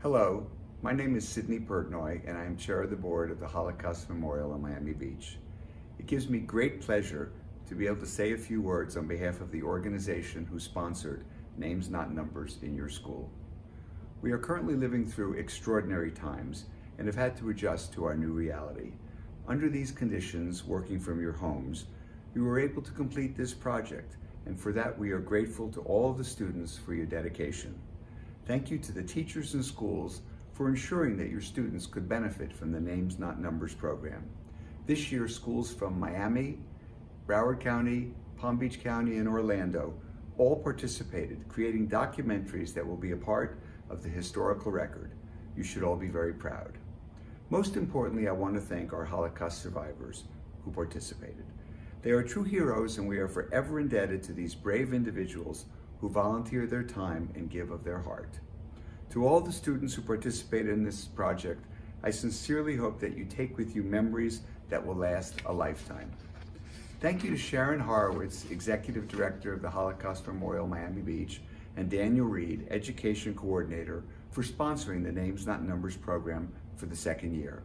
Hello, my name is Sidney Pertnoy and I am chair of the board of the Holocaust Memorial in Miami Beach. It gives me great pleasure to be able to say a few words on behalf of the organization who sponsored Names Not Numbers in your school. We are currently living through extraordinary times and have had to adjust to our new reality. Under these conditions, working from your homes, you were able to complete this project, and for that we are grateful to all of the students for your dedication. Thank you to the teachers and schools for ensuring that your students could benefit from the Names Not Numbers program. This year, schools from Miami, Broward County, Palm Beach County, and Orlando all participated, creating documentaries that will be a part of the historical record. You should all be very proud. Most importantly, I want to thank our Holocaust survivors who participated. They are true heroes, and we are forever indebted to these brave individuals who volunteer their time and give of their heart. To all the students who participated in this project, I sincerely hope that you take with you memories that will last a lifetime. Thank you to Sharon Horowitz, Executive Director of the Holocaust Memorial Miami Beach, and Daniel Reed, Education Coordinator, for sponsoring the Names Not Numbers program for the second year.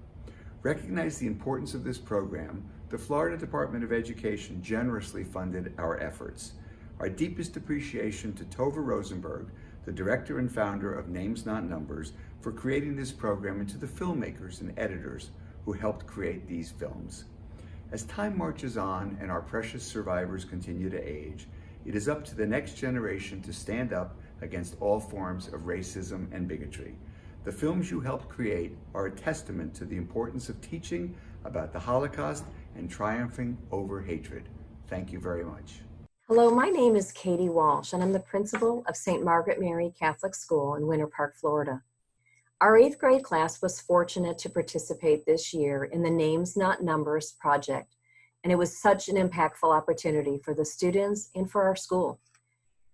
Recognize the importance of this program, the Florida Department of Education generously funded our efforts. Our deepest appreciation to Tova Rosenberg, the director and founder of Names Not Numbers, for creating this program, and to the filmmakers and editors who helped create these films. As time marches on and our precious survivors continue to age, it is up to the next generation to stand up against all forms of racism and bigotry. The films you helped create are a testament to the importance of teaching about the Holocaust and triumphing over hatred. Thank you very much. Hello, my name is Katie Walsh, and I'm the principal of St. Margaret Mary Catholic School in Winter Park, Florida. Our 8th grade class was fortunate to participate this year in the Names Not Numbers project, and it was such an impactful opportunity for the students and for our school.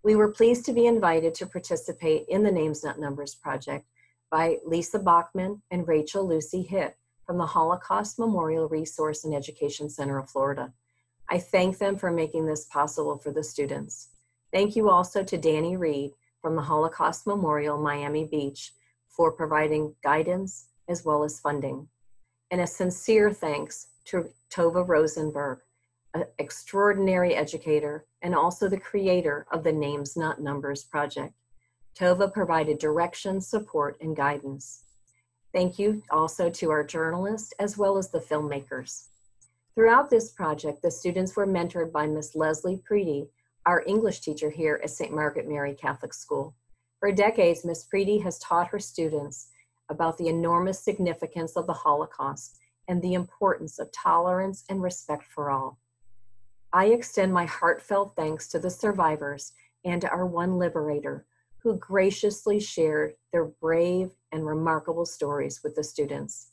We were pleased to be invited to participate in the Names Not Numbers project by Lisa Bachman and Rachel Lucy Hitt from the Holocaust Memorial Resource and Education Center of Florida. I thank them for making this possible for the students. Thank you also to Danny Reed from the Holocaust Memorial Miami Beach for providing guidance as well as funding. And a sincere thanks to Tova Rosenberg, an extraordinary educator and also the creator of the Names Not Numbers project. Tova provided direction, support, and guidance. Thank you also to our journalists as well as the filmmakers. Throughout this project, the students were mentored by Miss Leslie Preedy, our English teacher here at St. Margaret Mary Catholic School. For decades, Miss Preedy has taught her students about the enormous significance of the Holocaust and the importance of tolerance and respect for all. I extend my heartfelt thanks to the survivors and our one liberator, who graciously shared their brave and remarkable stories with the students.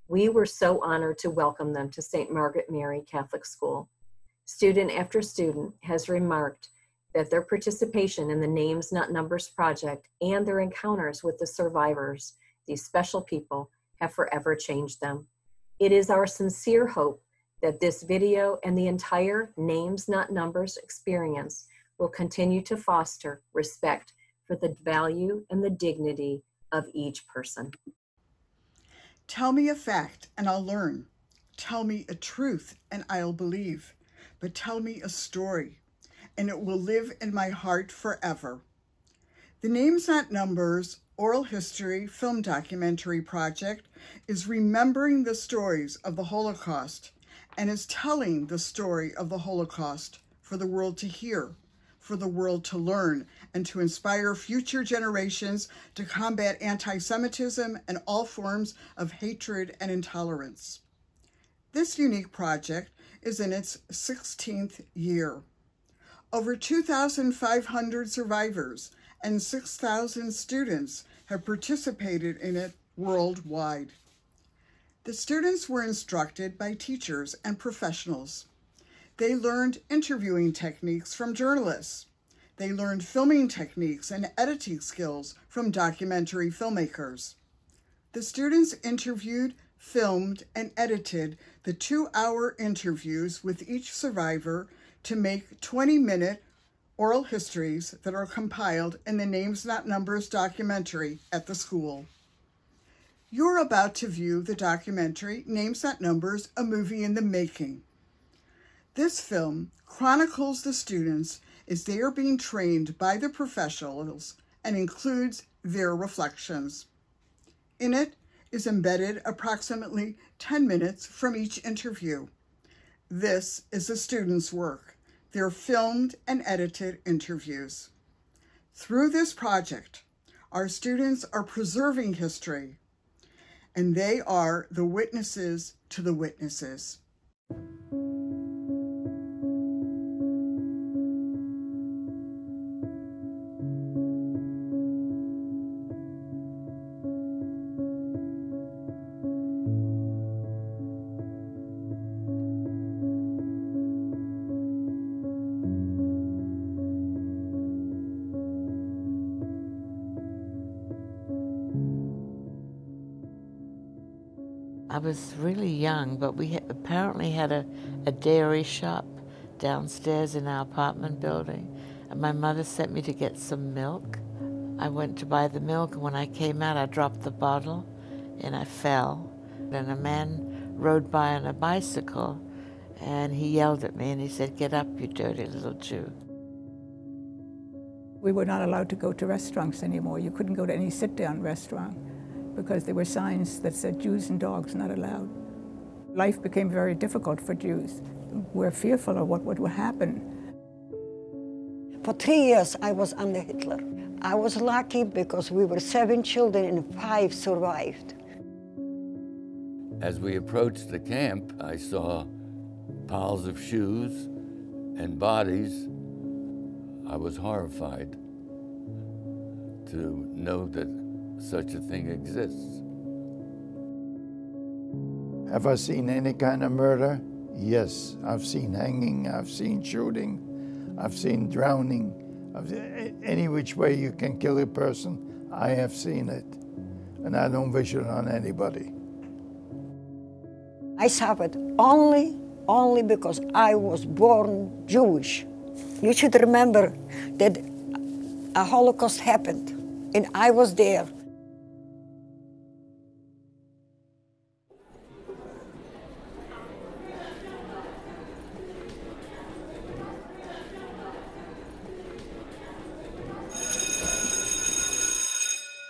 We were so honored to welcome them to St. Margaret Mary Catholic School. Student after student has remarked that their participation in the Names Not Numbers project and their encounters with the survivors, these special people, have forever changed them. It is our sincere hope that this video and the entire Names Not Numbers experience will continue to foster respect for the value and the dignity of each person. Tell me a fact and I'll learn. Tell me a truth and I'll believe. But tell me a story and it will live in my heart forever. The Names Not Numbers Oral History Film Documentary Project is remembering the stories of the Holocaust and is telling the story of the Holocaust for the world to hear, for the world to learn, and to inspire future generations to combat anti-Semitism and all forms of hatred and intolerance. This unique project is in its 16th year. Over 2,500 survivors and 6,000 students have participated in it worldwide. The students were instructed by teachers and professionals. They learned interviewing techniques from journalists. They learned filming techniques and editing skills from documentary filmmakers. The students interviewed, filmed, and edited the 2-hour interviews with each survivor to make 20-minute oral histories that are compiled in the Names Not Numbers documentary at the school. You're about to view the documentary Names Not Numbers, a movie in the making. This film chronicles the students as they are being trained by the professionals and includes their reflections. In it is embedded approximately 10 minutes from each interview. This is the students' work. They're filmed and edited interviews. Through this project, our students are preserving history, and they are the witnesses to the witnesses. I was really young, but we apparently had a dairy shop downstairs in our apartment building. And my mother sent me to get some milk. I went to buy the milk, and when I came out, I dropped the bottle, and I fell. And a man rode by on a bicycle, and he yelled at me, and he said, "Get up, you dirty little Jew." We were not allowed to go to restaurants anymore. You couldn't go to any sit-down restaurant because there were signs that said Jews and dogs not allowed. Life became very difficult for Jews. We're fearful of what would happen. For 3 years, I was under Hitler. I was lucky because we were 7 children and 5 survived. As we approached the camp, I saw piles of shoes and bodies. I was horrified to know that such a thing exists. Have I seen any kind of murder? Yes. I've seen hanging, I've seen shooting, I've seen drowning. Any which way you can kill a person, I have seen it. And I don't wish it on anybody. I suffered only because I was born Jewish. You should remember that a Holocaust happened, and I was there.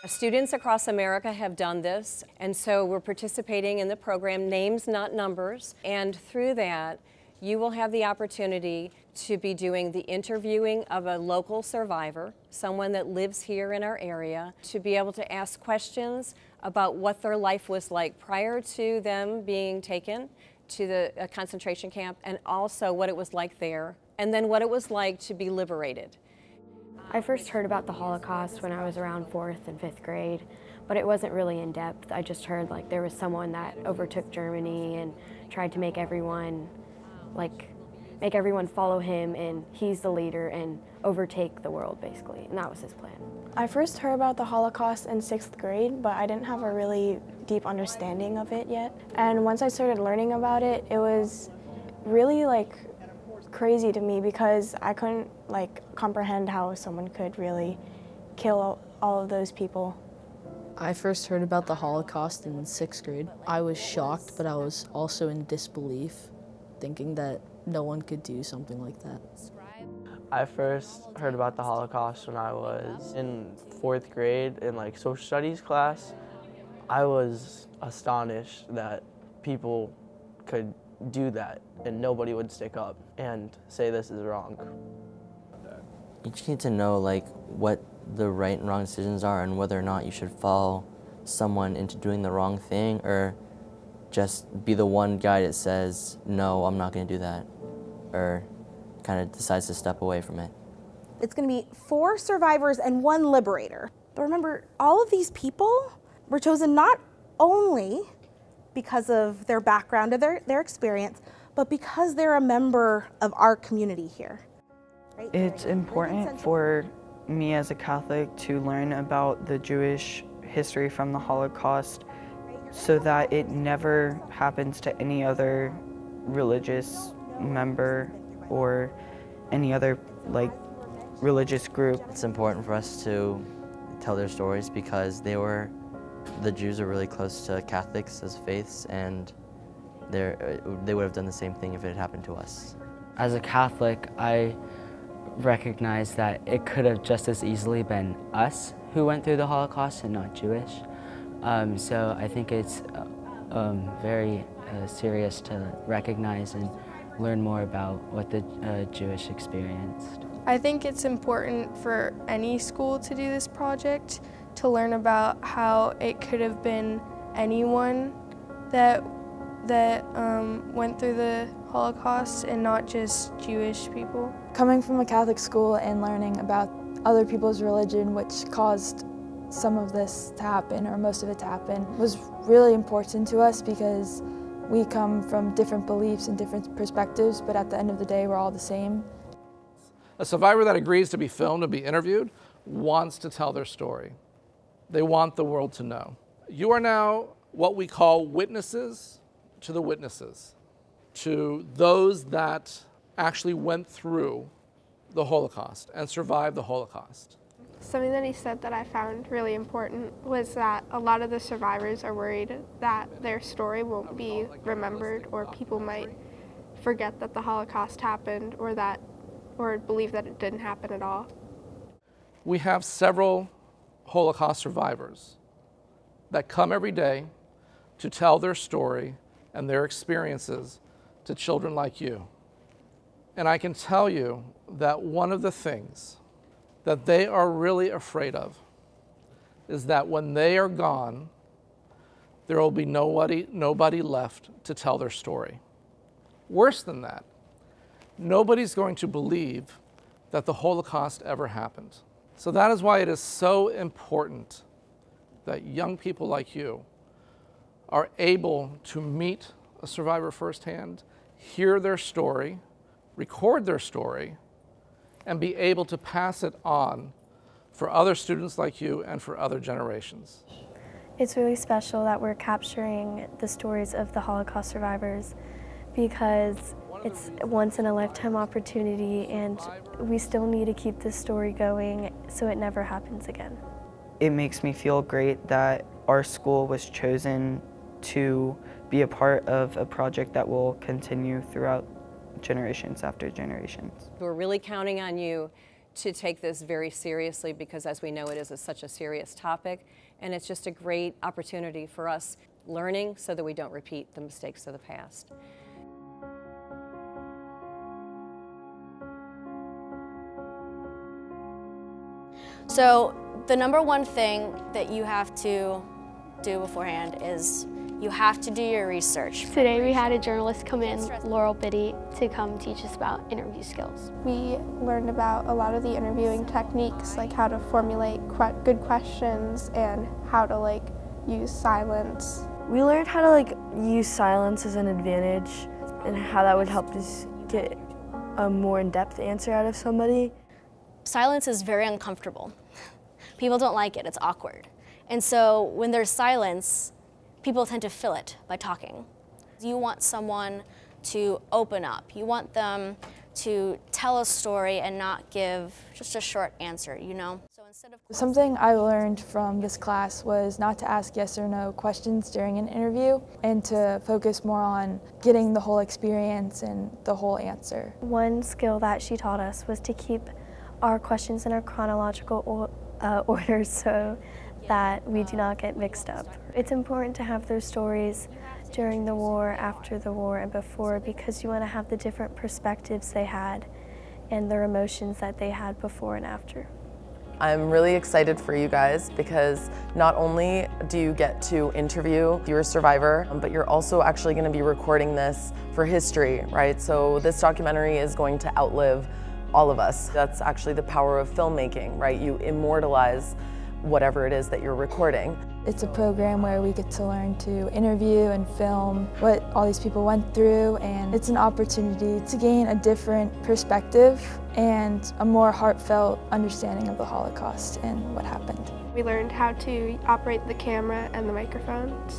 Students across America have done this, and so we're participating in the program Names Not Numbers, and through that you will have the opportunity to be doing the interviewing of a local survivor, someone that lives here in our area, to be able to ask questions about what their life was like prior to them being taken to the concentration camp, and also what it was like there, and then what it was like to be liberated. I first heard about the Holocaust when I was around 4th and 5th grade, but it wasn't really in depth. I just heard like there was someone that overtook Germany and tried to make everyone follow him, and he's the leader and overtake the world basically, and that was his plan. I first heard about the Holocaust in 6th grade, but I didn't have a really deep understanding of it yet. And once I started learning about it, it was really crazy to me because I couldn't comprehend how someone could really kill all of those people. I first heard about the Holocaust in 6th grade. I was shocked, but I was also in disbelief, thinking that no one could do something like that. I first heard about the Holocaust when I was in 4th grade in social studies class. I was astonished that people could do that and nobody would stick up and say this is wrong. You just need to know what the right and wrong decisions are and whether or not you should follow someone into doing the wrong thing or just be the one guy that says, no, I'm not going to do that, or kind of decides to step away from it. It's going to be 4 survivors and 1 liberator. But remember, all of these people were chosen not only because of their background or their experience, but because they're a member of our community here. Right? It's important for me as a Catholic to learn about the Jewish history from the Holocaust so that it never happens to any other religious member or any other religious group. It's important for us to tell their stories because they were The Jews are really close to Catholics as faiths, and they would have done the same thing if it had happened to us. As a Catholic, I recognize that it could have just as easily been us who went through the Holocaust and not Jewish. So I think it's very serious to recognize and learn more about what the Jewish experienced. I think it's important for any school to do this project, to learn about how it could have been anyone that went through the Holocaust and not just Jewish people. Coming from a Catholic school and learning about other people's religion, which caused some of this to happen, or most of it to happen, was really important to us because we come from different beliefs and different perspectives, but at the end of the day, we're all the same. A survivor that agrees to be filmed and be interviewed wants to tell their story. They want the world to know. You are now what we call witnesses to the witnesses, to those that actually went through the Holocaust and survived the Holocaust. Something that he said that I found really important was that a lot of the survivors are worried that their story won't be remembered, or people might forget that the Holocaust happened, or believe that it didn't happen at all. We have several Holocaust survivors that come every day to tell their story and their experiences to children like you. And I can tell you that one of the things that they are really afraid of is that when they are gone, there will be nobody left to tell their story. Worse than that, nobody's going to believe that the Holocaust ever happened. So that is why it is so important that young people like you are able to meet a survivor firsthand, hear their story, record their story, and be able to pass it on for other students like you and for other generations. It's really special that we're capturing the stories of the Holocaust survivors, because it's a once-in-a-lifetime opportunity, and we still need to keep this story going so it never happens again. It makes me feel great that our school was chosen to be a part of a project that will continue throughout generations after generations. We're really counting on you to take this very seriously, because as we know, it is such a serious topic, and it's just a great opportunity for us learning so that we don't repeat the mistakes of the past. So the number one thing that you have to do beforehand is you have to do your research. Today we had a journalist come in, Laurel Biddy, to come teach us about interview skills. We learned about a lot of the interviewing techniques, like how to formulate good questions and how to use silence. We learned how to use silence as an advantage and how that would help us get a more in-depth answer out of somebody. Silence is very uncomfortable. People don't like it, it's awkward. And so when there's silence, people tend to fill it by talking. You want someone to open up. You want them to tell a story and not give just a short answer, you know? So instead of Something I learned from this class was not to ask yes or no questions during an interview, and to focus more on getting the whole experience and the whole answer. One skill that she taught us was to keep our questions in our chronological order so that we do not get mixed up. It's important to have those stories during the war, after the war, and before, because you want to have the different perspectives they had and their emotions that they had before and after. I'm really excited for you guys, because not only do you get to interview your survivor, but you're also actually going to be recording this for history, right? So this documentary is going to outlive all of us. That's actually the power of filmmaking, right? You immortalize whatever it is that you're recording. It's a program where we get to learn to interview and film what all these people went through, and it's an opportunity to gain a different perspective and a more heartfelt understanding of the Holocaust and what happened. We learned how to operate the camera and the microphones.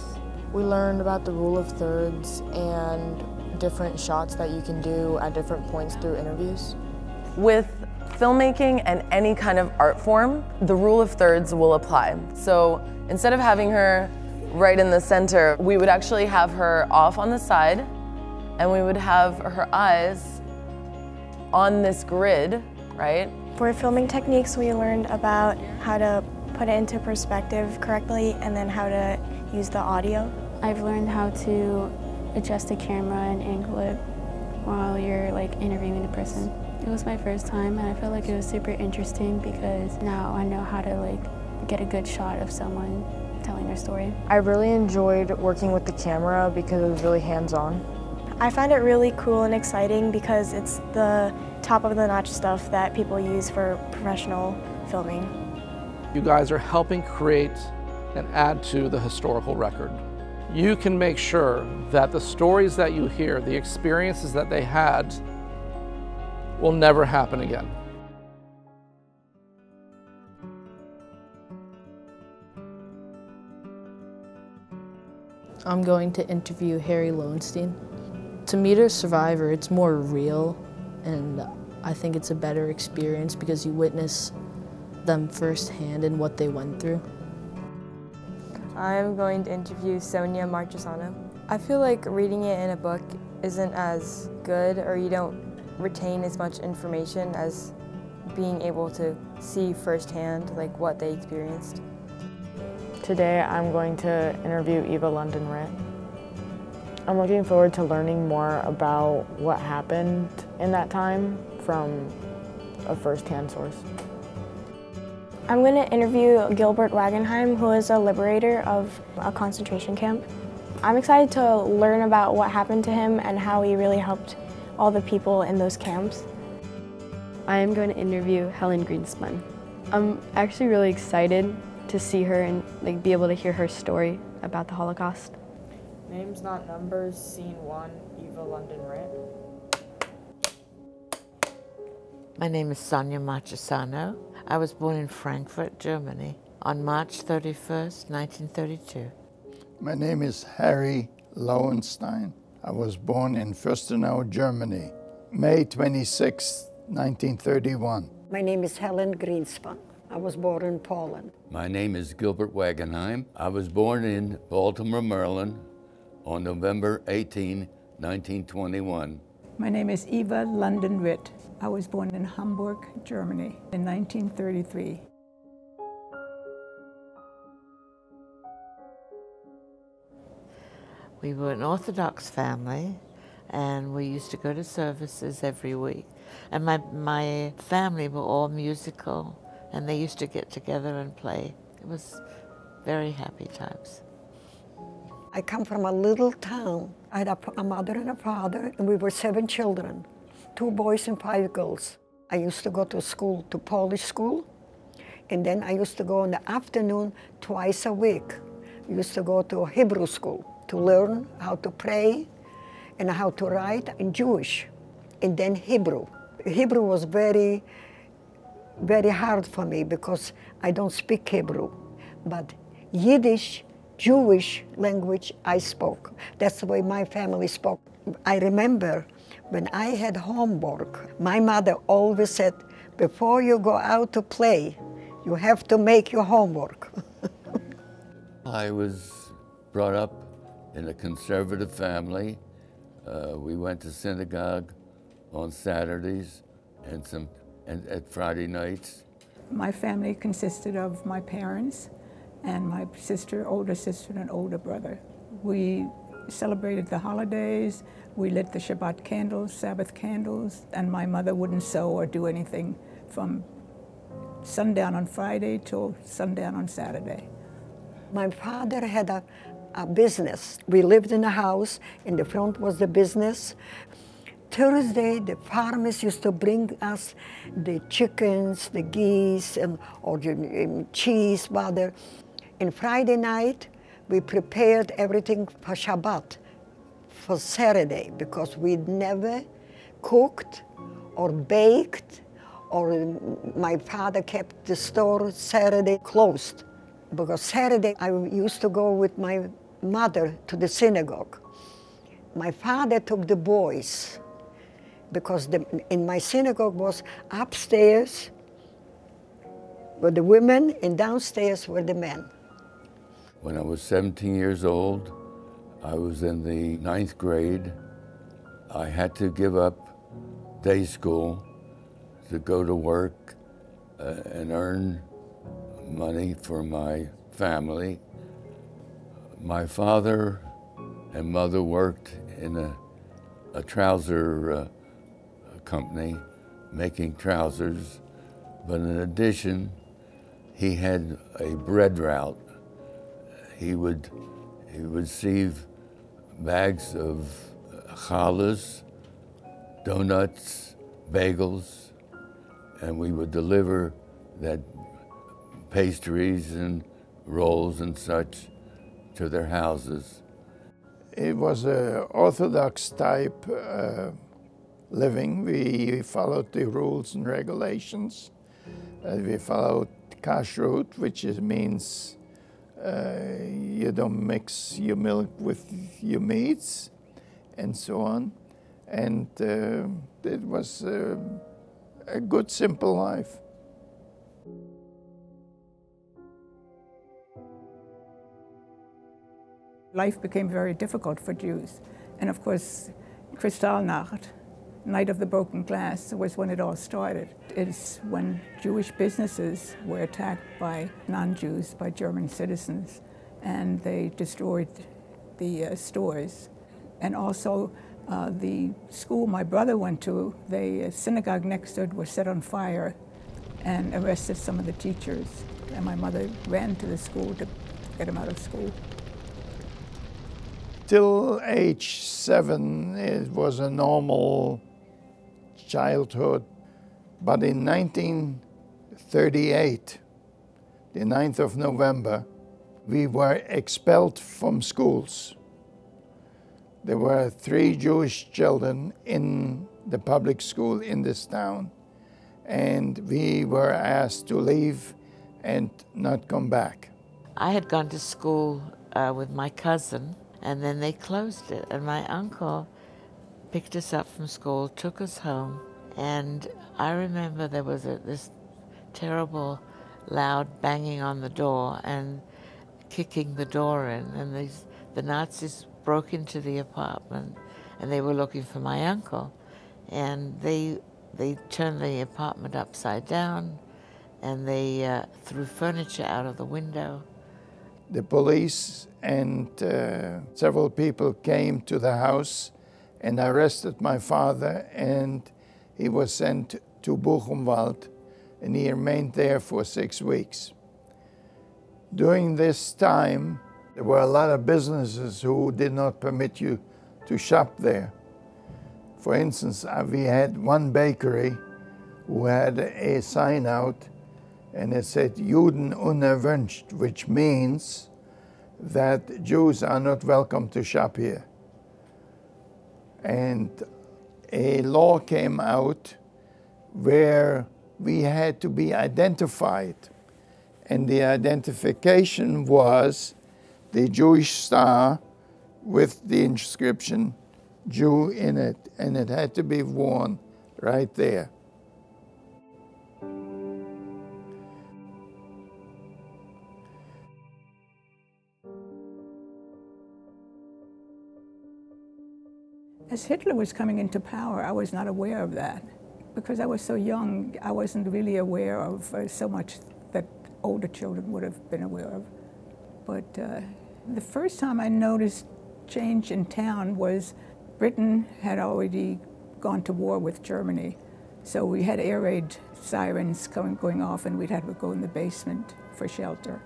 We learned about the rule of thirds and different shots that you can do at different points through interviews. With filmmaking and any kind of art form, the rule of thirds will apply. So instead of having her right in the center, we would actually have her off on the side, and we would have her eyes on this grid, right? For filming techniques, we learned about how to put it into perspective correctly and then how to use the audio. I've learned how to adjust the camera and angle it while you're interviewing the person. It was my first time and I felt like it was super interesting because now I know how to get a good shot of someone telling their story. I really enjoyed working with the camera because it was really hands-on. I found it really cool and exciting because it's the top-of-the-notch stuff that people use for professional filming. You guys are helping create and add to the historical record. You can make sure that the stories that you hear, the experiences that they had, will never happen again. I'm going to interview Harry Lowenstein. To meet a survivor, it's more real, and I think it's a better experience because you witness them firsthand and what they went through. I'm going to interview Sonia Marchesano. I feel like reading it in a book isn't as good, or you don't retain as much information as being able to see firsthand what they experienced. Today I'm going to interview Eva London Ritt. I'm looking forward to learning more about what happened in that time from a first-hand source. I'm going to interview Gilbert Wagenheim, who is a liberator of a concentration camp. I'm excited to learn about what happened to him and how he really helped all the people in those camps. I am going to interview Helen Greenspun. I'm actually really excited to see her and be able to hear her story about the Holocaust. Names Not Numbers, Scene 1, Eva London Ritt. My name is Sonia Marchesano. I was born in Frankfurt, Germany, on March 31st, 1932. My name is Harry Lowenstein. I was born in Fürstenau, Germany, May 26, 1931. My name is Helen Greenspun. I was born in Poland. My name is Gilbert Wagenheim. I was born in Baltimore, Maryland, on November 18, 1921. My name is Eva London Ritt. I was born in Hamburg, Germany in 1933. We were an Orthodox family, and we used to go to services every week. And my family were all musical, and they used to get together and play. It was very happy times. I come from a little town. I had a mother and a father, and we were 7 children, 2 boys and 5 girls. I used to go to school, to Polish school, and then I used to go in the afternoon twice a week. I used to go to Hebrew school to learn how to pray and how to write in Jewish, and then Hebrew. Hebrew was very, very hard for me because I don't speak Hebrew, but Yiddish, Jewish language I spoke. That's the way my family spoke. I remember when I had homework, my mother always said, before you go out to play, you have to make your homework. I was brought up in a conservative family. We went to synagogue on Saturdays and at Friday nights. My family consisted of my parents and my sister, older sister, and older brother. We celebrated the holidays, we lit the Shabbat candles, Sabbath candles, and my mother wouldn't sew or do anything from sundown on Friday till sundown on Saturday. My father had a business. We lived in a house, in the front was the business. Thursday, the farmers used to bring us the chickens, the geese, or the cheese, butter. And Friday night, we prepared everything for Shabbat, for Saturday, because we'd never cooked or baked, or my father kept the store Saturday closed. Because Saturday, I used to go with my mother to the synagogue. My father took the boys, because in my synagogue was upstairs were the women and downstairs were the men. When I was 17 years old, I was in the 9th grade. I had to give up day school to go to work and earn money for my family. My father and mother worked in a trouser company making trousers, but in addition, he had a bread route. He would receive bags of challahs, donuts, bagels, and we would deliver that pastries and rolls and such to their houses. It was an Orthodox type living. We followed the rules and regulations. We followed kashrut, which means you don't mix your milk with your meats, and so on. And it was a good, simple life. Life became very difficult for Jews. And of course, Kristallnacht, Night of the Broken Glass, was when it all started. It's when Jewish businesses were attacked by non-Jews, by German citizens, and they destroyed the stores. And also the school my brother went to, the synagogue next to it was set on fire and arrested some of the teachers. And my mother ran to the school to get them out of school. Till age 7, it was a normal childhood. But in 1938, the 9th of November, we were expelled from schools. There were 3 Jewish children in the public school in this town, and we were asked to leave and not come back. I had gone to school with my cousin, and then they closed it, and my uncle picked us up from school, took us home, and I remember there was this terrible loud banging on the door and kicking the door in, and the Nazis broke into the apartment, and they were looking for my uncle, and they turned the apartment upside down, and they threw furniture out of the window. The police and several people came to the house and arrested my father, and he was sent to Buchenwald, and he remained there for 6 weeks. During this time, there were a lot of businesses who did not permit you to shop there. For instance, we had one bakery who had a sign out, and it said Juden unerwünscht, which means that Jews are not welcome to shop here. And a law came out where we had to be identified. And the identification was the Jewish star with the inscription Jew in it, and it had to be worn right there. As Hitler was coming into power, I was not aware of that. Because I was so young, I wasn't really aware of so much that older children would have been aware of. But the first time I noticed change in town was Britain had already gone to war with Germany. So we had air raid sirens going off, and we'd have to go in the basement for shelter.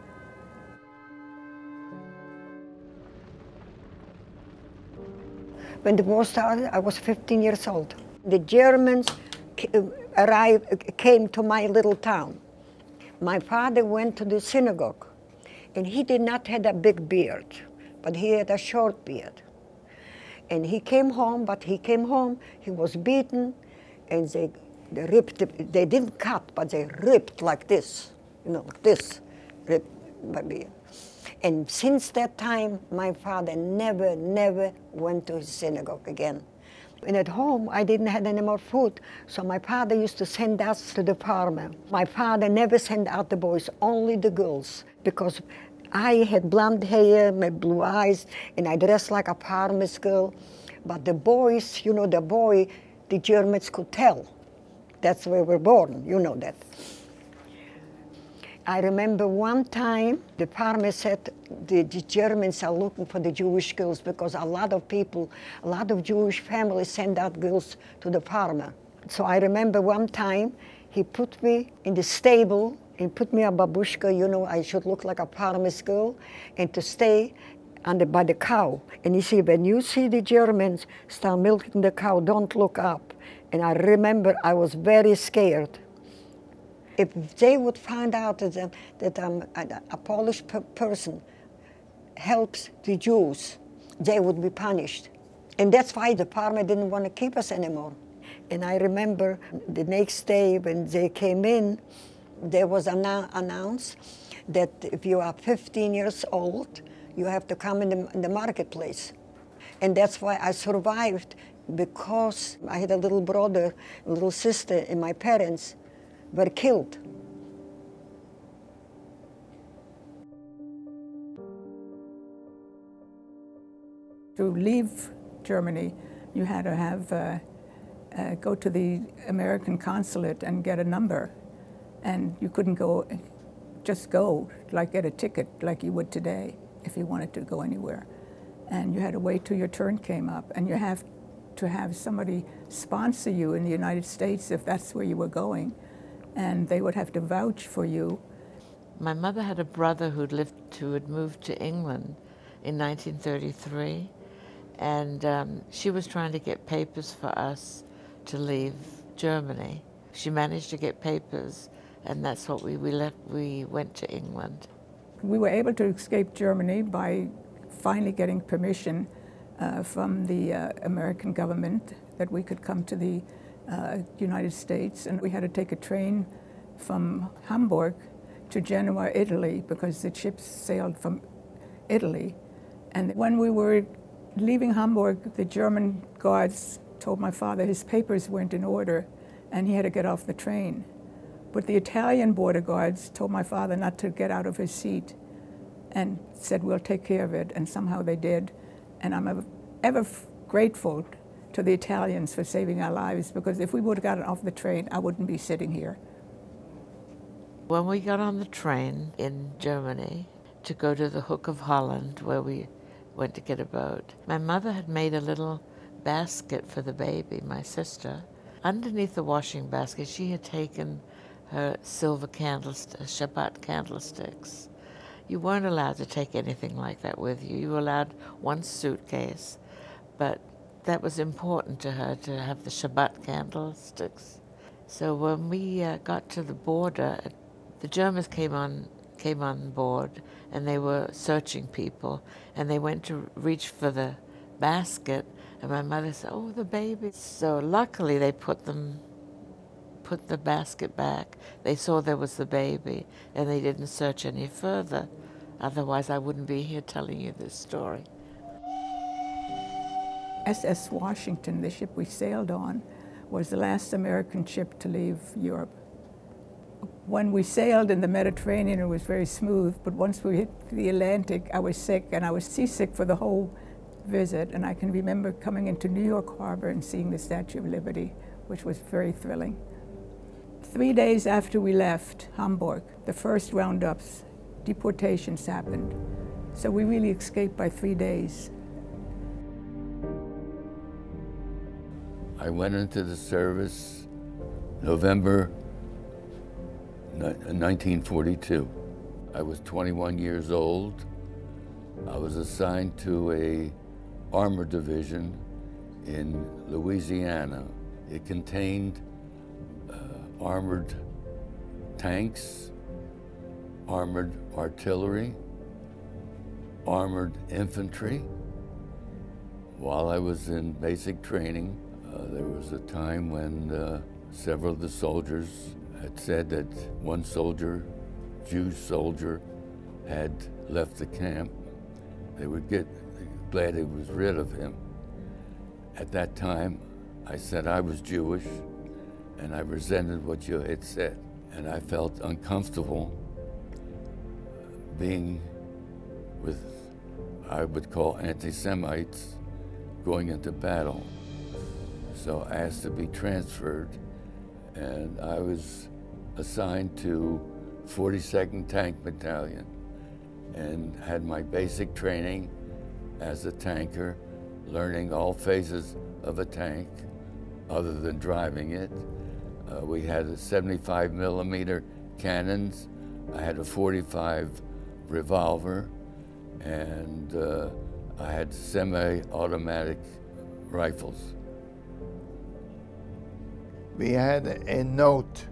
When the war started, I was 15 years old. The Germans came to my little town. My father went to the synagogue, and he did not have a big beard, but he had a short beard. And he came home, he was beaten, and they ripped, they didn't cut, but they ripped like this, you know, like this, ripped my beard. And since that time, my father never went to his synagogue again. And at home, I didn't have any more food, so my father used to send us to the farm. My father never sent out the boys, only the girls, because I had blonde hair, my blue eyes, and I dressed like a farmer's girl. But the boys, you know, the Germans could tell. That's where we were born, you know that. I remember one time the farmer said the Germans are looking for the Jewish girls because a lot of people, a lot of Jewish families send out girls to the farmer. So I remember one time he put me in the stable and put me a babushka, you know, I should look like a farmer's girl, and to stay by the cow. And he said, when you see the Germans start milking the cow, don't look up. And I remember I was very scared. If they would find out that a Polish person helps the Jews, they would be punished. And that's why the farmer didn't want to keep us anymore. And I remember the next day when they came in, there was announced that if you are 15 years old, you have to come in the marketplace. And that's why I survived, because I had a little brother, a little sister, and my parents were killed. To leave Germany, you had to have go to the American consulate and get a number, and you couldn't just go, like get a ticket like you would today if you wanted to go anywhere. And you had to wait till your turn came up, and you have to have somebody sponsor you in the United States if that's where you were going, and they would have to vouch for you. My mother had a brother who had moved to England in 1933, and she was trying to get papers for us to leave Germany. She managed to get papers, and that's what we left. We went to England. We were able to escape Germany by finally getting permission from the American government that we could come to the United States, and we had to take a train from Hamburg to Genoa, Italy, because the ships sailed from Italy. And when we were leaving Hamburg, the German guards told my father his papers weren't in order and he had to get off the train. But the Italian border guards told my father not to get out of his seat and said, we'll take care of it, and somehow they did. And I'm ever grateful to the Italians for saving our lives, because if we would have gotten off the train, I wouldn't be sitting here. When we got on the train in Germany to go to the Hook of Holland, where we went to get a boat, my mother had made a little basket for the baby, my sister. Underneath the washing basket, she had taken her silver Shabbat candlesticks. You weren't allowed to take anything like that with you. You were allowed one suitcase, but that was important to her, to have the Shabbat candlesticks. So when we got to the border, the Germans came on board, and they were searching people, and they went to reach for the basket, and my mother said, oh, the baby. So luckily they put the basket back. They saw there was the baby, and they didn't search any further. Otherwise, I wouldn't be here telling you this story. SS Washington, the ship we sailed on, was the last American ship to leave Europe. When we sailed in the Mediterranean, it was very smooth, but once we hit the Atlantic, I was sick, and I was seasick for the whole visit, and I can remember coming into New York Harbor and seeing the Statue of Liberty, which was very thrilling. 3 days after we left Hamburg, the first roundups, deportations happened. So we really escaped by 3 days. I went into the service November 1942. I was 21 years old. I was assigned to a armor division in Louisiana. It contained armored tanks, armored artillery, armored infantry. While I was in basic training, there was a time when several of the soldiers had said that one soldier, Jewish soldier, had left the camp. They would get glad it was rid of him. At that time, I said I was Jewish, and I resented what you had said. And I felt uncomfortable being with, I would call anti-Semites, going into battle. So I asked to be transferred, and I was assigned to 42nd Tank Battalion and had my basic training as a tanker, learning all phases of a tank other than driving it. We had a 75mm cannons. I had a 45 revolver, and I had semi-automatic rifles. We had a note,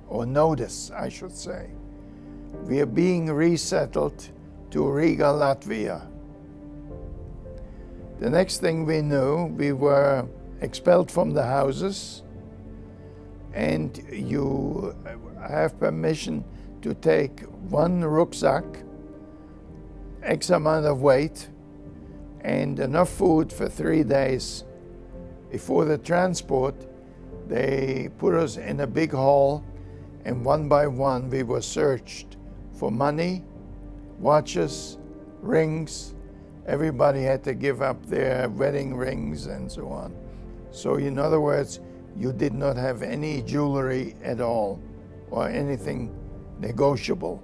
or notice, I should say. We are being resettled to Riga, Latvia. The next thing we knew, we were expelled from the houses, and you have permission to take one rucksack, X amount of weight, and enough food for 3 days. Before the transport, they put us in a big hall, and one by one we were searched for money, watches, rings. Everybody had to give up their wedding rings and so on. So in other words, you did not have any jewelry at all or anything negotiable.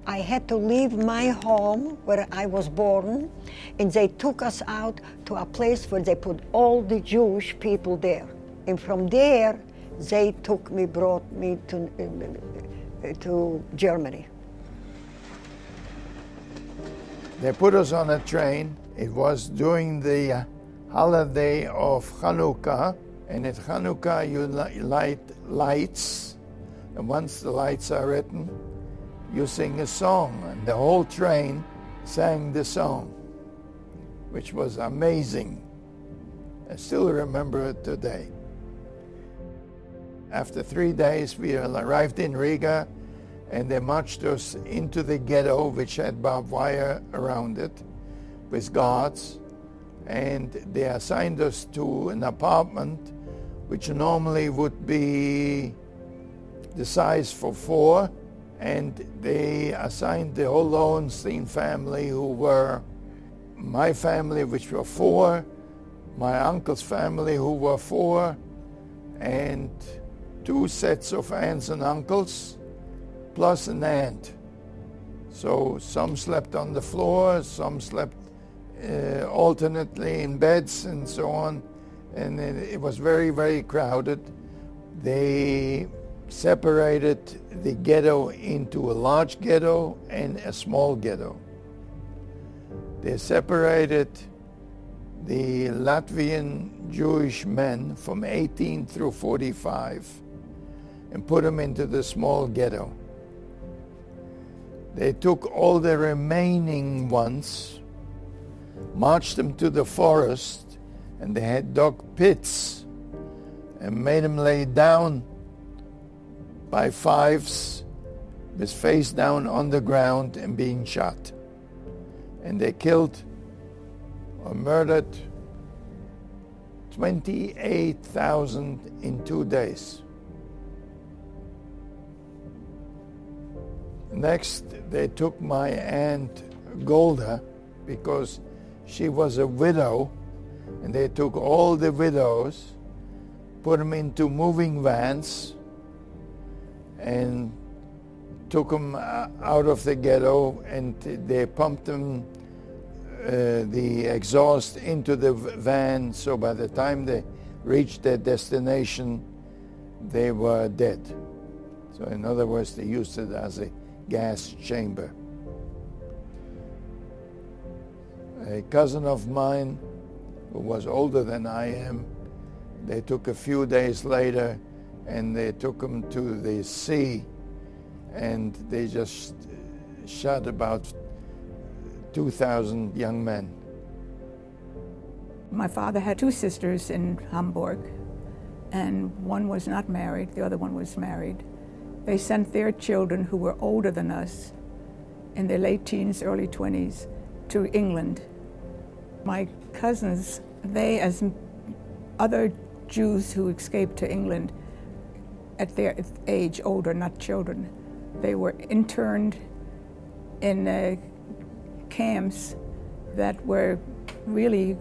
I had to leave my home where I was born, and they took us out to a place where they put all the Jewish people there. And from there, they took me, brought me to Germany. They put us on a train. It was during the holiday of Hanukkah, and at Hanukkah you light lights, and once the lights are written, you sing a song, and the whole train sang the song, which was amazing. I still remember it today. After 3 days, we arrived in Riga, and they marched us into the ghetto, which had barbed wire around it, with guards, and they assigned us to an apartment, which normally would be the size for 4, and they assigned the whole Lowenstein family, who were my family, which were 4, my uncle's family, who were 4, and 2 sets of aunts and uncles, plus an aunt. So some slept on the floor, some slept alternately in beds and so on, and it was very, very crowded. They separated the ghetto into a large ghetto and a small ghetto. They separated the Latvian Jewish men from 18 through 45 and put them into the small ghetto. They took all the remaining ones, marched them to the forest, and they had dug pits and made them lay down by 5s with face down on the ground and being shot. And they killed or murdered 28,000 in 2 days. Next, they took my aunt Golda, because she was a widow, and they took all the widows, put them into moving vans, and took them out of the ghetto, and they pumped them, the exhaust into the van, so by the time they reached their destination, they were dead. So in other words, they used it as a gas chamber. A cousin of mine, who was older than I am, they took a few days later, and they took him to the sea, and they just shot about 2,000 young men. My father had 2 sisters in Hamburg, and one was not married, the other one was married. They sent their children, who were older than us, in their late teens, early 20s, to England. My cousins, they, as other Jews who escaped to England at their age, older, not children. They were interned in camps that were really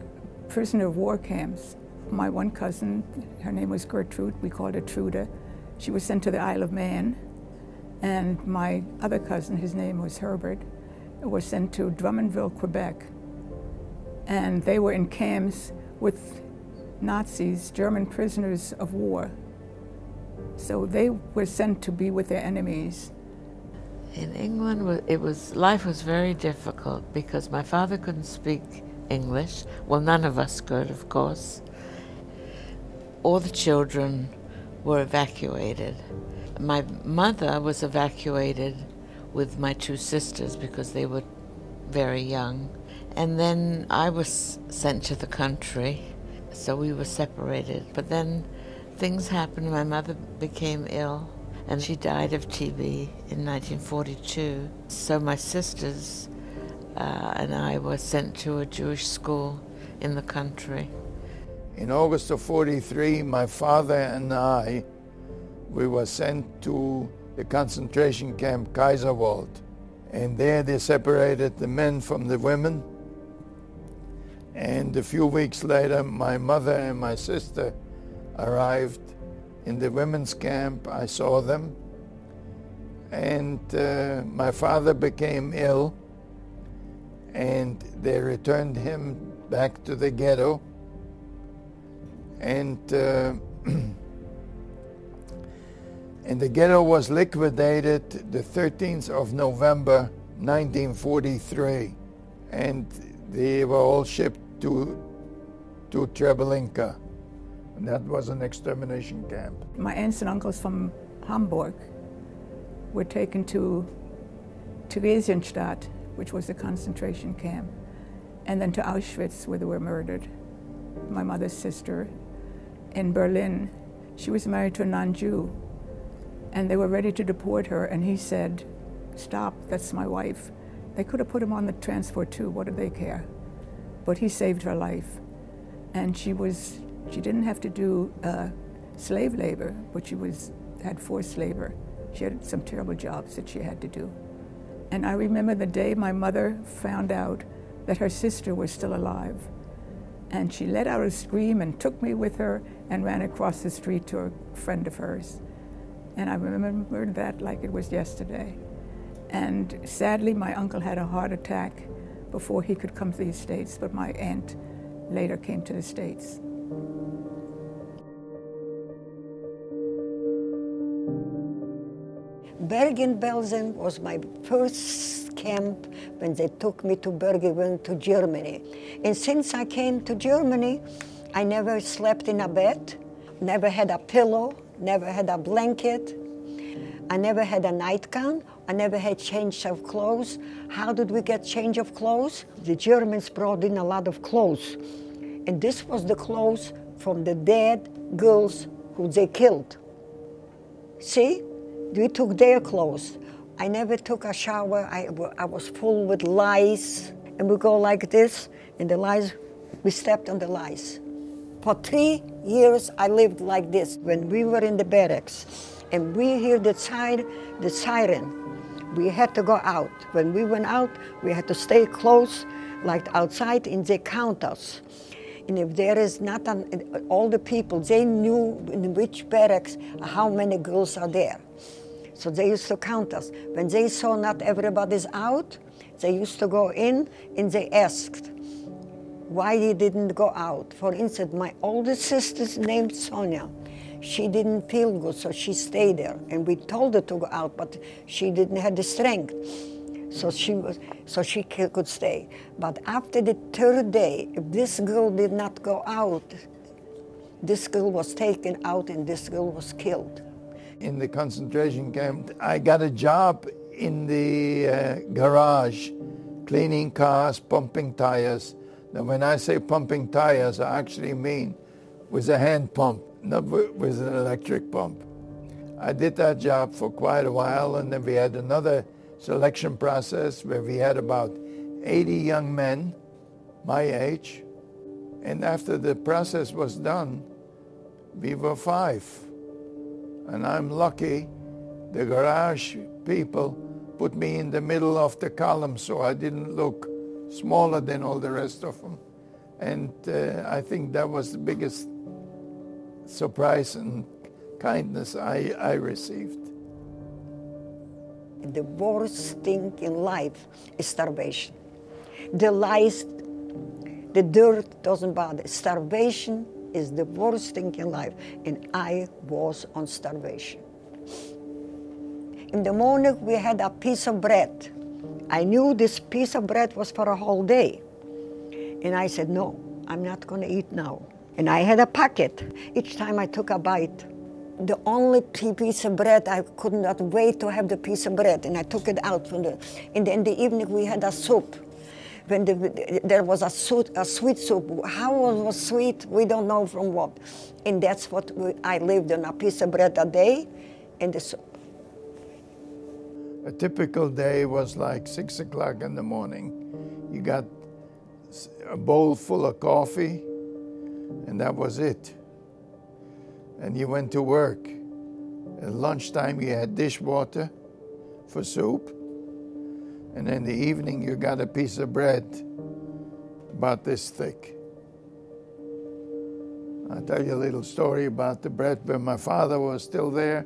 prisoner of war camps. My one cousin, her name was Gertrude, we called her Truda. She was sent to the Isle of Man. And my other cousin, his name was Herbert, was sent to Drummondville, Quebec. And they were in camps with Nazis, German prisoners of war. So they were sent to be with their enemies. In England, life was very difficult because my father couldn't speak English. Well, none of us could, of course. All the children were evacuated. My mother was evacuated with my two sisters because they were very young. And then I was sent to the country, so we were separated. But then things happened. My mother became ill, and she died of TB in 1942. So my sisters and I were sent to a Jewish school in the country. In August of '43, my father and I, we were sent to the concentration camp Kaiserwald. And there they separated the men from the women. And a few weeks later, my mother and my sister arrived in the women's camp. I saw them. And my father became ill, and they returned him back to the ghetto. And the ghetto was liquidated the 13th of November, 1943. And they were all shipped to Treblinka. And that was an extermination camp. My aunts and uncles from Hamburg were taken to Theresienstadt, which was a concentration camp, and then to Auschwitz, where they were murdered. My mother's sister in Berlin, she was married to a non-Jew, and they were ready to deport her, and he said, "Stop, that's my wife." They could have put him on the transport too, what did they care? But he saved her life. And she didn't have to do slave labor, but she had forced labor. She had some terrible jobs that she had to do. And I remember the day my mother found out that her sister was still alive. And she let out a scream and took me with her and ran across the street to a friend of hers. And I remember that like it was yesterday. And sadly, my uncle had a heart attack before he could come to the States, but my aunt later came to the States. Bergen-Belsen was my first camp when they took me to Bergen to Germany. And since I came to Germany, I never slept in a bed, never had a pillow, never had a blanket. I never had a nightgown. I never had change of clothes. How did we get change of clothes? The Germans brought in a lot of clothes. And this was the clothes from the dead girls who they killed. See? We took their clothes. I never took a shower. I was full with lice. And we go like this, and the lice, we stepped on the lice. For 3 years, I lived like this. When we were in the barracks, and we hear the siren, we had to go out. When we went out, we had to stay close, like outside, and they count us. And if there is not all the people, they knew in which barracks how many girls are there. So they used to count us. When they saw not everybody's out, they used to go in and they asked why he didn't go out. For instance, my oldest sister's named Sonia. She didn't feel good, so she stayed there. And we told her to go out, but she didn't have the strength. So she could stay. But after the third day, if this girl did not go out, this girl was taken out and this girl was killed. In the concentration camp, I got a job in the garage, cleaning cars, pumping tires. Now, when I say pumping tires, I actually mean with a hand pump, not with an electric pump. I did that job for quite a while, and then we had another selection process where we had about 80 young men, my age, And after the process was done, we were 5. And I'm lucky the garage people put me in the middle of the column so I didn't look smaller than all the rest of them. And I think that was the biggest surprise and kindness I received. The worst thing in life is starvation. The lice, the dirt doesn't bother. Starvation is the worst thing in life, and I was on starvation. In the morning, we had a piece of bread. I knew this piece of bread was for a whole day. And I said, no, I'm not gonna eat now. And I had a packet. Each time I took a bite, the only piece of bread, I could not wait to have the piece of bread, and I took it out from the, and then in the evening we had a soup. When there was a sweet soup. How it was sweet, we don't know from what. And that's what I lived on, a piece of bread a day and the soup. A typical day was like 6 o'clock in the morning. You got a bowl full of coffee, and that was it. And you went to work. At lunchtime, you had dishwater for soup. And in the evening, you got a piece of bread about this thick. I'll tell you a little story about the bread. When my father was still there,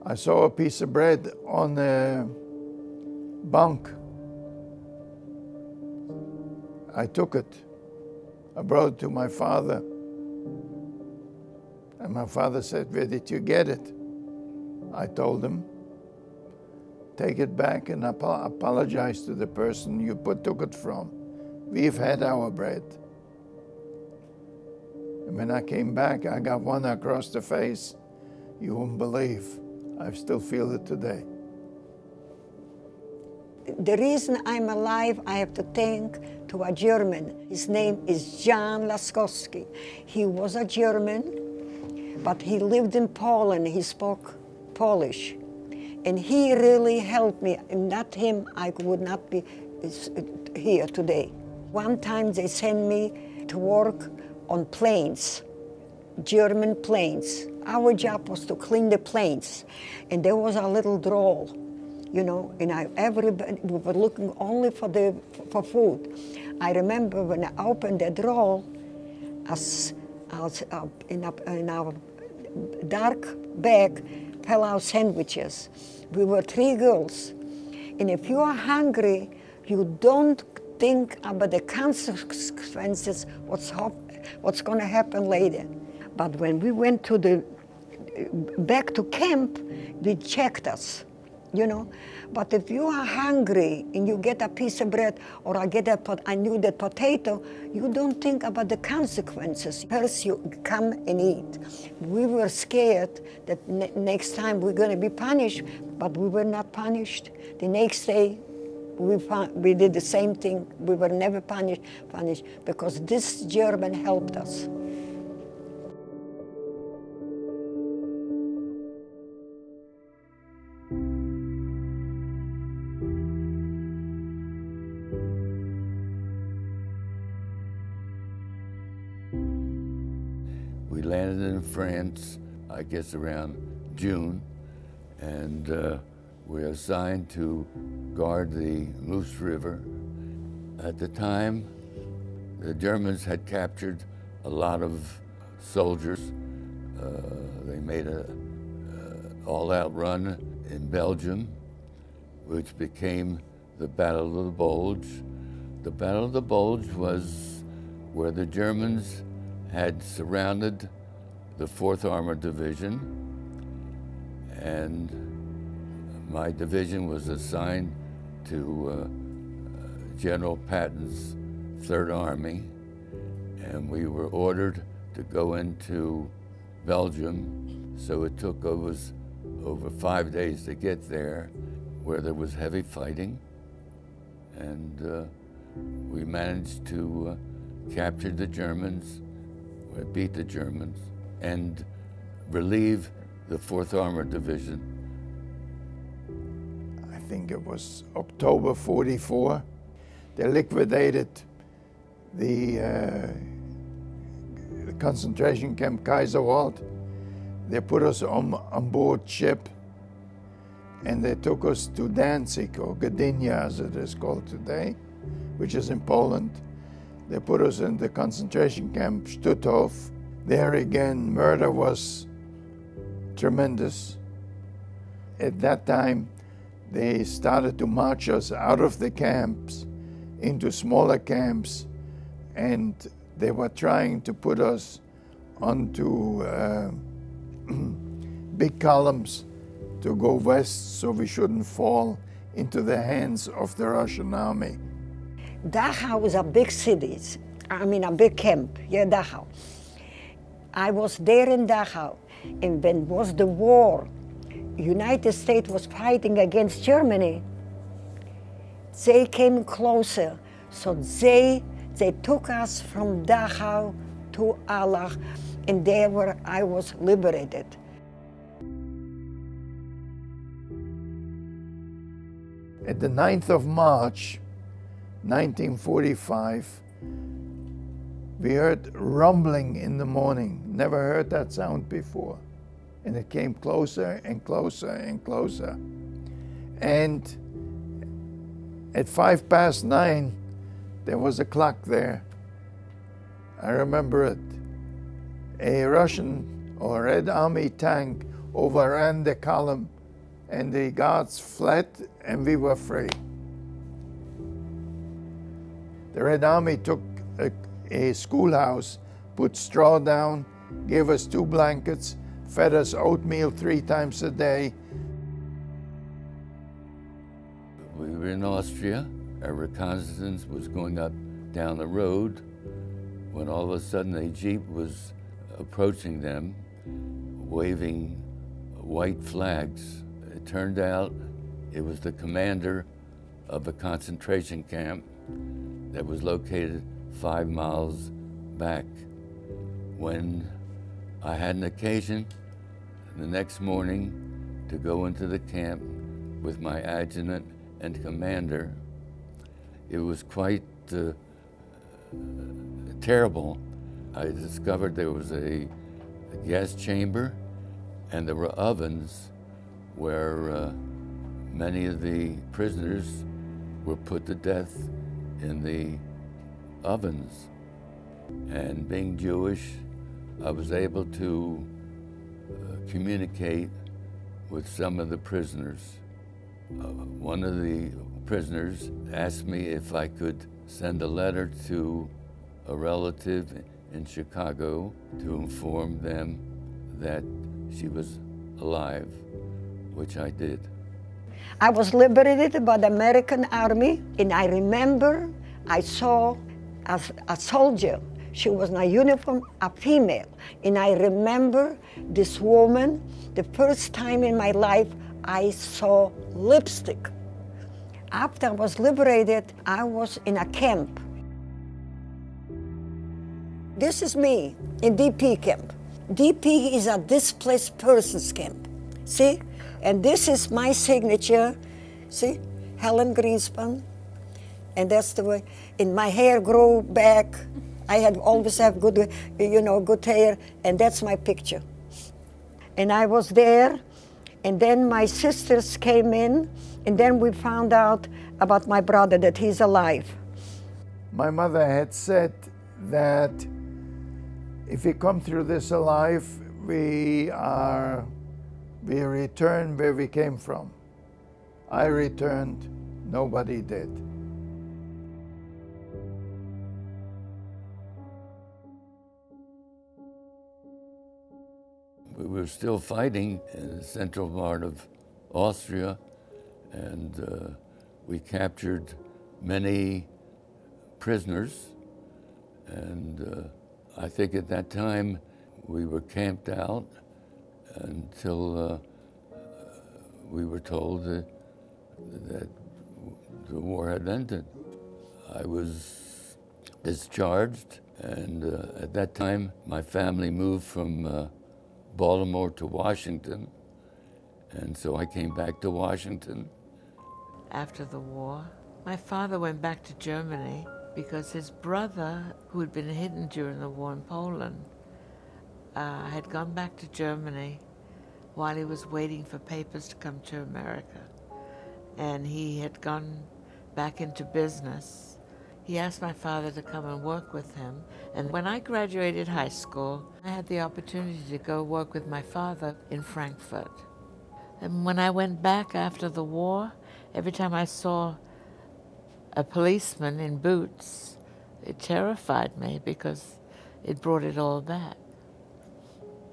I saw a piece of bread on the bunk. I took it. I brought it to my father. And my father said, where did you get it? I told him, take it back and apologize to the person you took it from. We've had our bread. And when I came back, I got one across the face. You won't believe. I still feel it today. The reason I'm alive, I have to thank to a German. His name is Jan Laskowski. He was a German, but he lived in Poland. He spoke Polish. And he really helped me. And not him, I would not be here today. One time they sent me to work on planes, German planes. Our job was to clean the planes. And there was a little drawer, you know, and everybody, we were looking only for food. I remember when I opened the drawer, in our dark bag fell out sandwiches. We were 3 girls. And if you are hungry, you don't think about the consequences, what's going to happen later. But when we went to back to camp, they checked us, you know. But if you are hungry and you get a piece of bread or I knew that potato, you don't think about the consequences. First you come and eat. We were scared that next time we're going to be punished, but we were not punished. The next day we did the same thing. We were never punished because this German helped us. We landed in France, I guess around June, and we were assigned to guard the Moose River. At the time, the Germans had captured a lot of soldiers. They made an all-out run in Belgium, which became the Battle of the Bulge. The Battle of the Bulge was where the Germans had surrounded the 4th Armored Division, and my division was assigned to General Patton's 3rd Army, and we were ordered to go into Belgium, so it took us over 5 days to get there, where there was heavy fighting, and we managed to capture the Germans, beat the Germans, and relieve the 4th Armored Division. I think it was October '44. They liquidated the concentration camp Kaiserwald. They put us on board ship, and they took us to Danzig, or Gdynia as it is called today, which is in Poland. They put us in the concentration camp Stutthof. There again, murder was tremendous. At that time, they started to march us out of the camps into smaller camps, and they were trying to put us onto big columns to go west so we shouldn't fall into the hands of the Russian army. Dachau is a big city, I mean a big camp, yeah, Dachau. I was there in Dachau, and when was the war, United States was fighting against Germany. They came closer, so they took us from Dachau to Allach, and there where I was liberated. At the 9th of March, 1945, we heard rumbling in the morning. Never heard that sound before. And it came closer and closer and closer. And at 9:05, there was a clock there. I remember it. A Russian or Red Army tank overran the column, and the guards fled, and we were free. The Red Army took a schoolhouse, put straw down, gave us 2 blankets, fed us oatmeal 3 times a day. We were in Austria. Our reconnaissance was going up down the road when all of a sudden a Jeep was approaching them, waving white flags. It turned out it was the commander of a concentration camp that was located 5 miles back. When I had an occasion the next morning to go into the camp with my adjutant and commander, it was quite terrible. I discovered there was a gas chamber, and there were ovens where many of the prisoners were put to death in the ovens. And being Jewish, I was able to communicate with some of the prisoners. One of the prisoners asked me if I could send a letter to a relative in Chicago to inform them that she was alive, which I did. I was liberated by the American Army, and I remember I saw a soldier. She was in a uniform, a female. And I remember this woman, the first time in my life I saw lipstick. After I was liberated, I was in a camp. This is me in DP camp. DP is a displaced persons camp. See? And this is my signature. See? Helen Greenspan. And that's the way. And my hair grew back. I had always have good, good hair. And that's my picture. And I was there. And then my sisters came in. And then we found out about my brother, that he's alive. My mother had said that if we come through this alive, we return where we came from. I returned, nobody did. We were still fighting in the central part of Austria, and we captured many prisoners, and I think at that time we were camped out until we were told that the war had ended. I was discharged, and at that time my family moved from Baltimore to Washington, and so I came back to Washington. After the war, my father went back to Germany because his brother, who had been hidden during the war in Poland, had gone back to Germany while he was waiting for papers to come to America. And he had gone back into business. He asked my father to come and work with him. And when I graduated high school, I had the opportunity to go work with my father in Frankfurt. And when I went back after the war, every time I saw a policeman in boots, it terrified me because it brought it all back.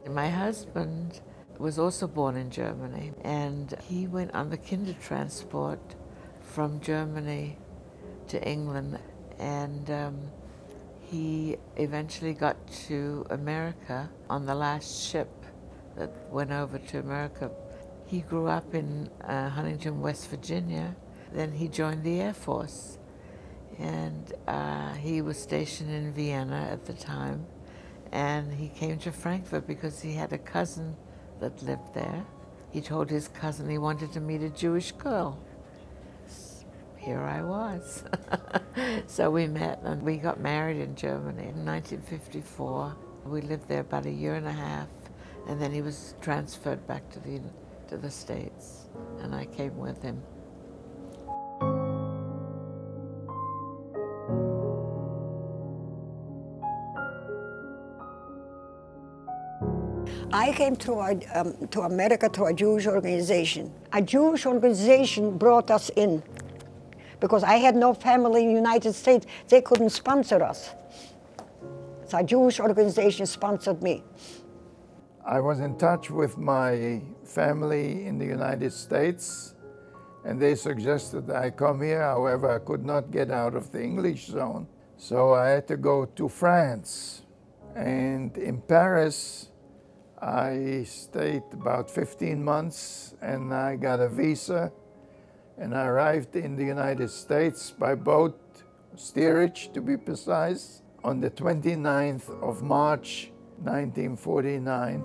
And my husband was also born in Germany, and he went on the Kindertransport from Germany to England, and he eventually got to America on the last ship that went over to America. He grew up in Huntington, West Virginia. Then he joined the Air Force, and he was stationed in Vienna at the time, and he came to Frankfurt because he had a cousin that lived there. He told his cousin he wanted to meet a Jewish girl. Here I was. So we met and we got married in Germany in 1954. We lived there about a year and a half, and then he was transferred back to the States, and I came with him. I came to America through a Jewish organization. A Jewish organization brought us in because I had no family in the United States. They couldn't sponsor us. So a Jewish organization sponsored me. I was in touch with my family in the United States, and they suggested that I come here. However, I could not get out of the English zone. So I had to go to France. And in Paris, I stayed about 15 months, and I got a visa, and I arrived in the United States by boat, steerage to be precise, on the 29th of March, 1949.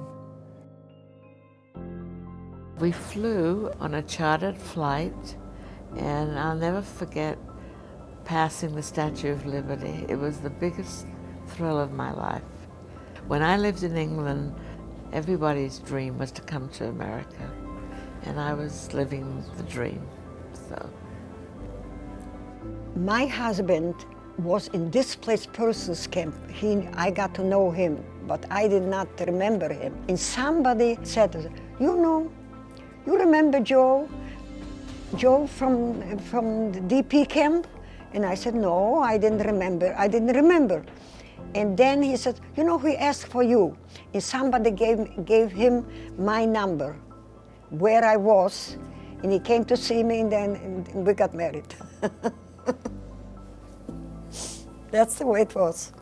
We flew on a chartered flight, and I'll never forget passing the Statue of Liberty. It was the biggest thrill of my life. When I lived in England, everybody's dream was to come to America, and I was living the dream, so. My husband was in displaced persons camp. I got to know him, but I did not remember him. And somebody said, you remember Joe? Joe from the DP camp? And I said, no, I didn't remember. And then he said, he asked for you. And somebody gave him my number, where I was, and he came to see me, and then we got married. That's the way it was.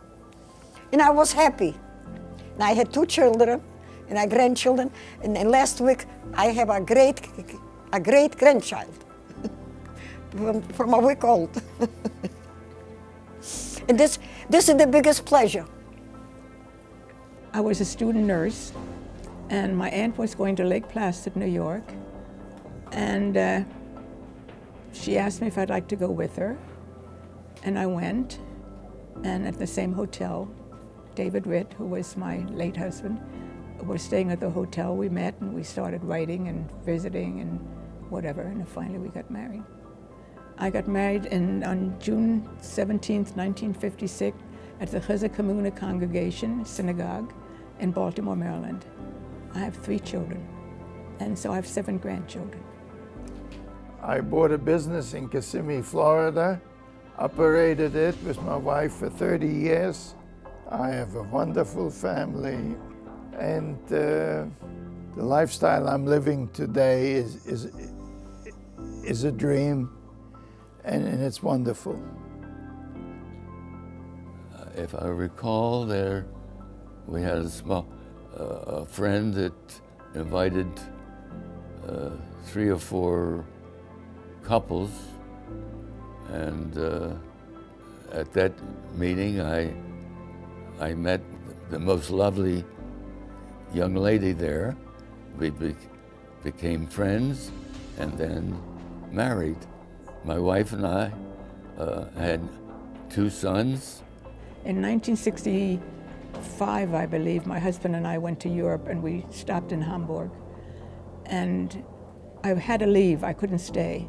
And I was happy. And I had 2 children, and I grandchildren, and then last week I have a great grandchild, from a week old. And this is the biggest pleasure. I was a student nurse, and my aunt was going to Lake Placid, New York, and she asked me if I'd like to go with her, and I went, and at the same hotel, David Ritt, who was my late husband, was staying at the hotel. We met, and we started writing and visiting and whatever, and finally we got married. I got married on June 17th, 1956, at the Chizuk Hamuna Congregation Synagogue in Baltimore, Maryland. I have 3 children, and so I have 7 grandchildren. I bought a business in Kissimmee, Florida, operated it with my wife for 30 years. I have a wonderful family, and the lifestyle I'm living today is a dream, and it's wonderful. If I recall, we had a friend that invited 3 or 4 couples, and at that meeting I met the most lovely young lady there. We became friends and then married. My wife and I had 2 sons. In 1965, I believe, my husband and I went to Europe and we stopped in Hamburg. And I had to leave, I couldn't stay.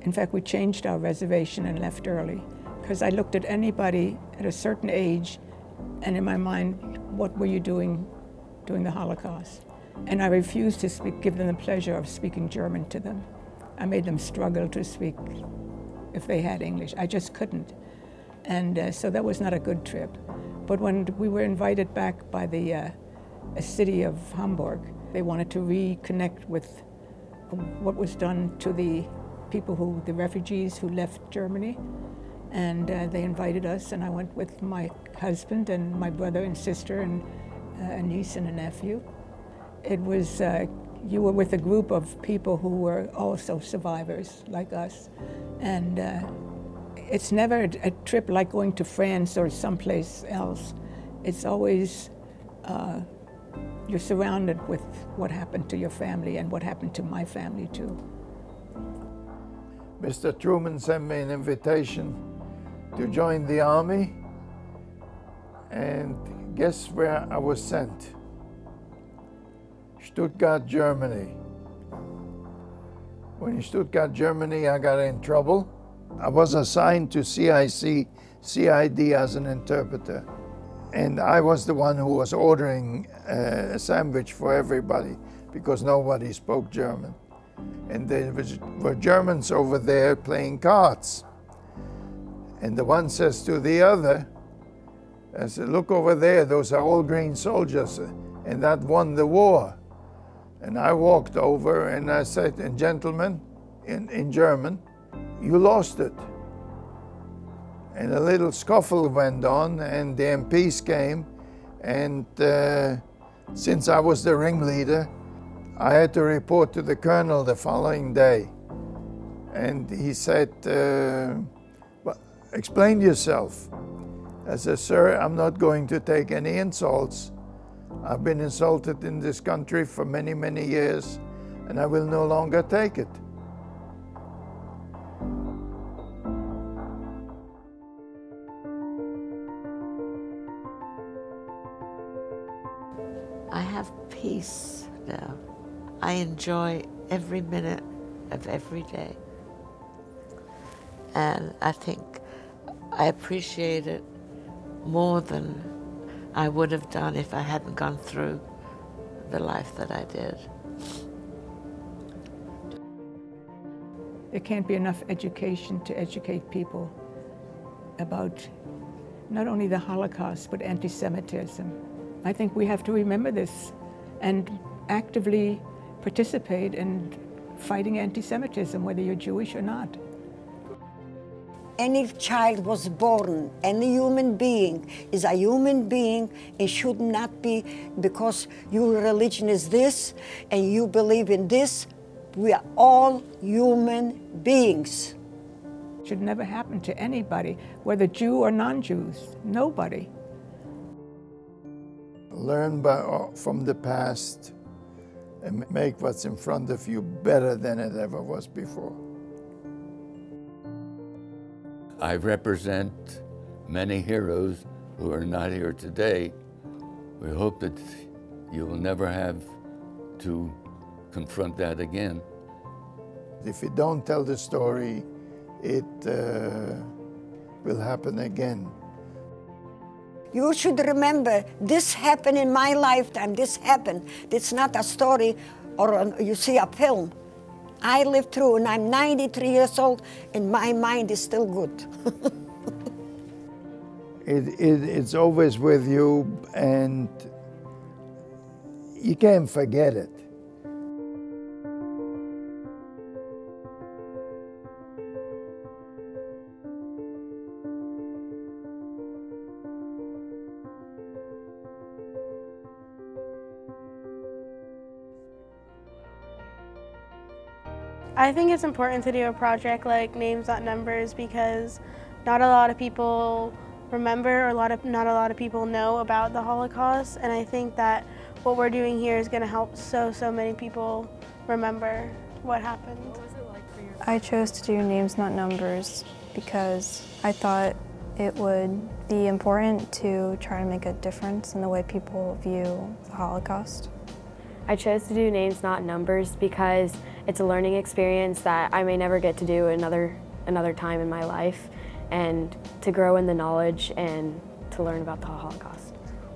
In fact, we changed our reservation and left early because I looked at anybody at a certain age and in my mind, what were you doing during the Holocaust? And I refused to give them the pleasure of speaking German to them. I made them struggle to speak if they had English. I just couldn't. And so that was not a good trip. But when we were invited back by the city of Hamburg, they wanted to reconnect with what was done to the people the refugees who left Germany. And they invited us, and I went with my husband and my brother and sister and a niece and a nephew. It was, you were with a group of people who were also survivors like us. And it's never a trip like going to France or someplace else. It's always, you're surrounded with what happened to your family and what happened to my family too. Mr. Truman sent me an invitation to join the army, and guess where I was sent? Stuttgart, Germany. When in Stuttgart, Germany, I got in trouble. I was assigned to CID as an interpreter. And I was the one who was ordering a sandwich for everybody because nobody spoke German. And there were Germans over there playing cards. And the one says to the other, I said, look over there, those are all green soldiers, and that won the war. And I walked over and I said, and gentlemen, in German, you lost it. And a little scuffle went on, and the MPs came, and since I was the ringleader, I had to report to the colonel the following day. And he said, well, explain yourself. I said, sir, I'm not going to take any insults. I've been insulted in this country for many, many years, and I will no longer take it. I have peace now. I enjoy every minute of every day. And I think I appreciate it more than I would have done if I hadn't gone through the life that I did. There can't be enough education to educate people about not only the Holocaust, but anti-Semitism. I think we have to remember this and actively participate in fighting anti-Semitism, whether you're Jewish or not. Any child was born, any human being is a human being. It should not be because your religion is this and you believe in this. We are all human beings. It should never happen to anybody, whether Jew or non-Jews, nobody. Learn from the past and make what's in front of you better than it ever was before. I represent many heroes who are not here today. We hope that you will never have to confront that again. If you don't tell the story, it will happen again. You should remember, this happened in my lifetime, this happened. It's not a story or you see a film. I lived through, and I'm 93 years old, and my mind is still good. It's always with you, and you can't forget it. I think it's important to do a project like Names Not Numbers because not a lot of people remember or not a lot of people know about the Holocaust, and I think that what we're doing here is going to help so many people remember what happened. I chose to do Names Not Numbers because I thought it would be important to try to make a difference in the way people view the Holocaust. I chose to do Names Not Numbers because it's a learning experience that I may never get to do another time in my life, and to grow in the knowledge and to learn about the Holocaust.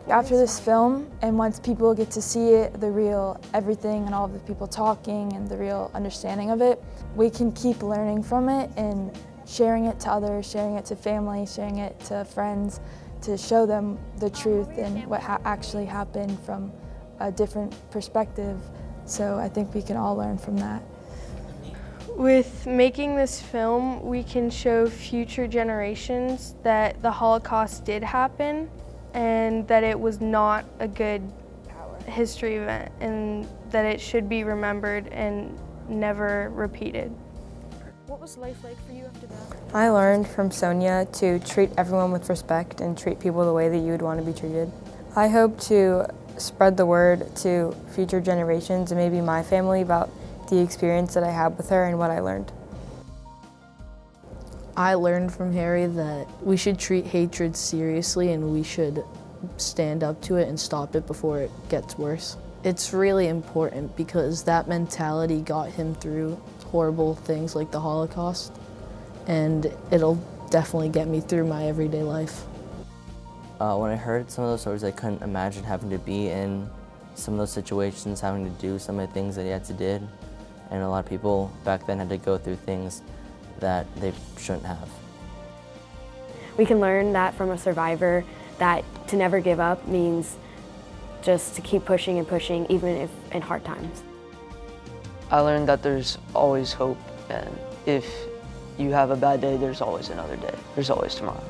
After this film, and once people get to see it, the real everything and all of the people talking and the real understanding of it, we can keep learning from it and sharing it to others, sharing it to family, sharing it to friends, to show them the truth and what actually happened from a different perspective. So I think we can all learn from that. With making this film, we can show future generations that the Holocaust did happen and that it was not a good history event and that it should be remembered and never repeated. What was life like for you after that? I learned from Sonia to treat everyone with respect and treat people the way that you would want to be treated. I hope to spread the word to future generations and maybe my family about the experience that I had with her and what I learned. I learned from Harry that we should treat hatred seriously and we should stand up to it and stop it before it gets worse. It's really important because that mentality got him through horrible things like the Holocaust, and it'll definitely get me through my everyday life. When I heard some of those stories, I couldn't imagine having to be in some of those situations, having to do some of the things that he had to do. And a lot of people back then had to go through things that they shouldn't have. We can learn that from a survivor, that to never give up means just to keep pushing and pushing, even if in hard times. I learned that there's always hope, and if you have a bad day, there's always another day. There's always tomorrow.